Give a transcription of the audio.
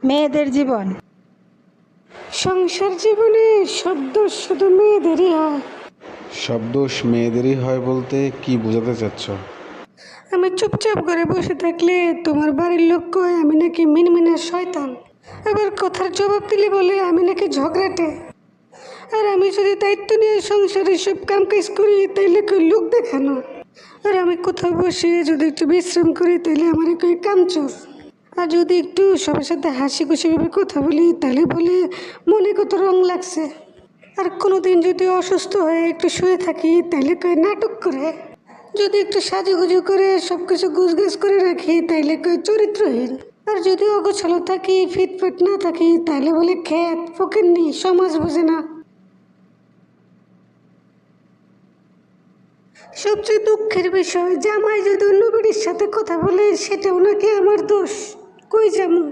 মেয়েদের জীবন। সংসার জীবনে সব দোষ শুধু মেয়েদেরই হয়। সব দোষ মেয়েদেরই হয় বলতে কি বোঝাতে চাচ্ছ? আমি চুপচাপ করে বসে থাকলে তোমার বাড়ির লোক কয় আমি নাকি মিনমিনের শয়তান, আবার কথার জবাব দিলে বলে আমি নাকি ঝগড়াটে। আর আমি যদি দায়িত্ব নিয়ে সংসারের সব কাম কাজ করি তাইলে কই লোক দেখানো, আর আমি কোথাও বসে যদি একটু বিশ্রাম করি তাইলে আমার কই কামচোর। আর যদি একটু সবার সাথে হাসি খুশিভাবে কথা বলি তাহলে বলে মনে কত রং লাগছে। আর কোনোদিন যদি অসুস্থ হয়ে একটু শুয়ে থাকি তাইলে কই নাটক করে। যদি একটু সাজুগুজু করে সব কিছু গুছগাছ করে রাখি তাইলে কই চরিত্রহীন। আর যদি অগোছালো থাকি ফিটফাট না থাকি তাহলে বলে খ্যাত ফকিন্নি সমাজ বোঝে না। সবচেয়ে দুঃখের বিষয় জামাই যদি অন্য বাড়ির সাথে কথা বলে সেটাও নাকি আমার দোষ। কই যাবো?